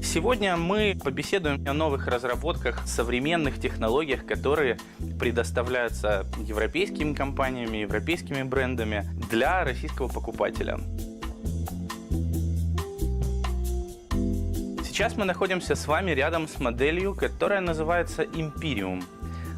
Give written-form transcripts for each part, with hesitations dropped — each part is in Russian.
Сегодня мы побеседуем о новых разработках, современных технологиях, которые предоставляются европейскими компаниями, европейскими брендами для российского покупателя. Сейчас мы находимся с вами рядом с моделью, которая называется Imperium.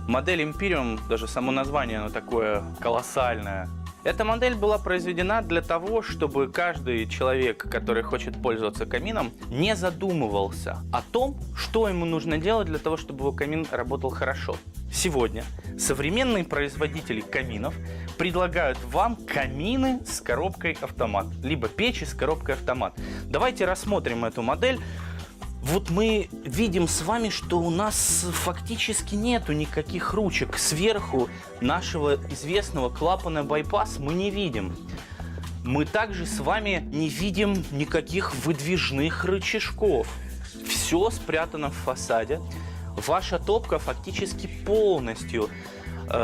Модель Imperium, даже само название, оно такое колоссальное. Эта модель была произведена для того, чтобы каждый человек, который хочет пользоваться камином, не задумывался о том, что ему нужно делать для того, чтобы его камин работал хорошо. Сегодня современные производители каминов предлагают вам камины с коробкой автомат, либо печи с коробкой автомат. Давайте рассмотрим эту модель. Вот мы видим с вами, что у нас фактически нету никаких ручек. Сверху нашего известного клапана байпас мы не видим. Мы также с вами не видим никаких выдвижных рычажков. Все спрятано в фасаде. Ваша топка фактически полностью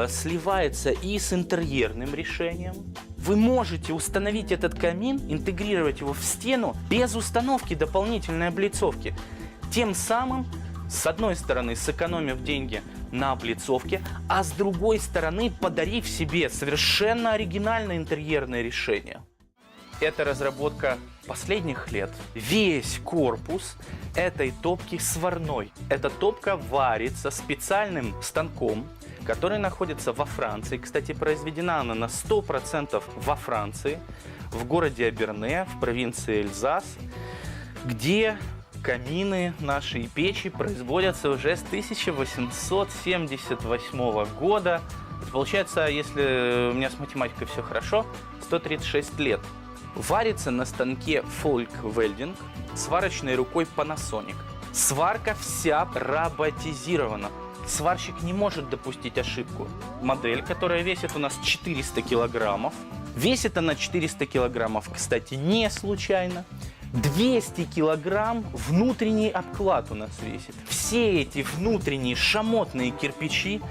сливается и с интерьерным решением. Вы можете установить этот камин, интегрировать его в стену без установки дополнительной облицовки. Тем самым, с одной стороны, сэкономив деньги на облицовке, а с другой стороны, подарив себе совершенно оригинальное интерьерное решение. Это разработка последних лет. Весь корпус этой топки сварной. Эта топка варится специальным станком, который находится во Франции. Кстати, произведена она на 100% во Франции, в городе Оберне, в провинции Эльзас, где камины нашей печи производятся уже с 1878 года. Это получается, если у меня с математикой все хорошо, 136 лет. Варится на станке Folk Welding сварочной рукой Panasonic. Сварка вся роботизирована. Сварщик не может допустить ошибку. Модель, которая весит у нас 400 килограммов. Весит она 400 килограммов, кстати, не случайно. 200 килограмм внутренний обклад у нас весит. Все эти внутренние шамотные кирпичи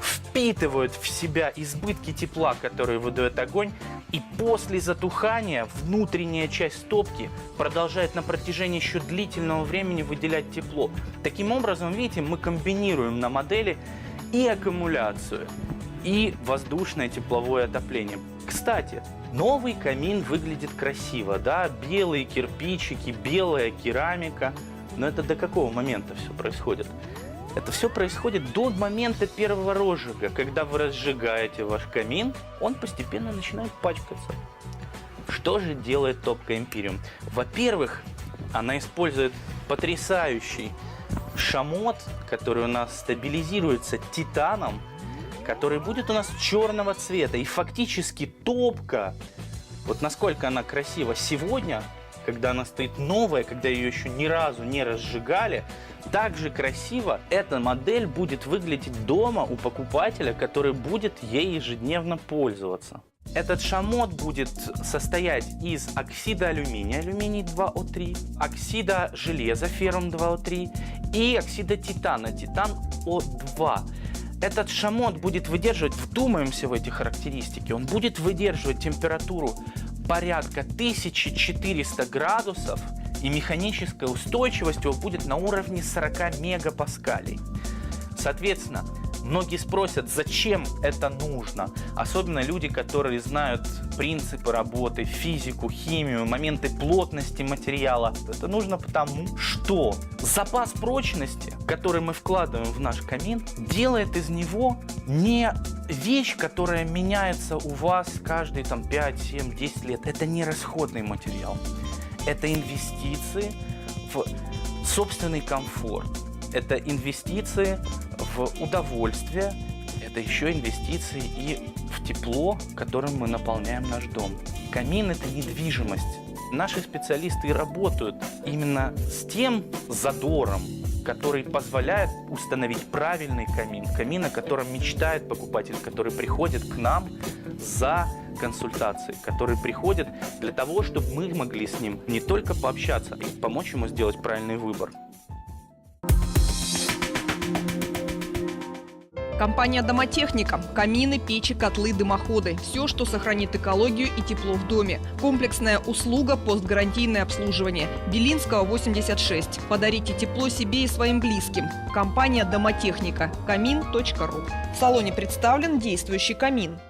впитывают в себя избытки тепла, которые выдает огонь, и после затухания внутренняя часть топки продолжает на протяжении еще длительного времени выделять тепло. Таким образом, видите, мы комбинируем на модели и аккумуляцию, и воздушное тепловое отопление. Кстати, новый камин выглядит красиво, да, белые кирпичики, белая керамика. Но это до какого момента все происходит? Это все происходит до момента первого розжига. Когда вы разжигаете ваш камин, он постепенно начинает пачкаться. Что же делает топка Imperium? Во-первых, она использует потрясающий шамот, который у нас стабилизируется титаном, который будет у нас черного цвета. И фактически топка, вот насколько она красива сегодня, когда она стоит новая, когда ее еще ни разу не разжигали, так же красиво эта модель будет выглядеть дома у покупателя, который будет ей ежедневно пользоваться. Этот шамот будет состоять из оксида алюминия, алюминий 2О3, оксида железа, феррум 2О3 и оксида титана, титан О2. Этот шамот будет выдерживать, вдумаемся в эти характеристики, он будет выдерживать температуру порядка 1400 градусов, и механическая устойчивость его будет на уровне 40 мегапаскалей. Соответственно, многие спросят, зачем это нужно? Особенно люди, которые знают принципы работы, физику, химию, моменты плотности материала. Это нужно потому, что запас прочности, который мы вкладываем в наш камин, делает из него не вещь, которая меняется у вас каждые 5, 7, 10 лет. Это не расходный материал. Это инвестиции в собственный комфорт. Это инвестиции в удовольствие. Это еще инвестиции и в тепло, которым мы наполняем наш дом. Камин – это недвижимость. Наши специалисты работают именно с тем задором, который позволяет установить правильный камин. Камин, о котором мечтает покупатель, который приходит к нам за консультацией, который приходит для того, чтобы мы могли с ним не только пообщаться, а помочь ему сделать правильный выбор. Компания «Домотехника». Камины, печи, котлы, дымоходы. Все, что сохранит экологию и тепло в доме. Комплексная услуга, постгарантийное обслуживание. Белинского, 86. Подарите тепло себе и своим близким. Компания «Домотехника». Камин.ру. В салоне представлен действующий камин.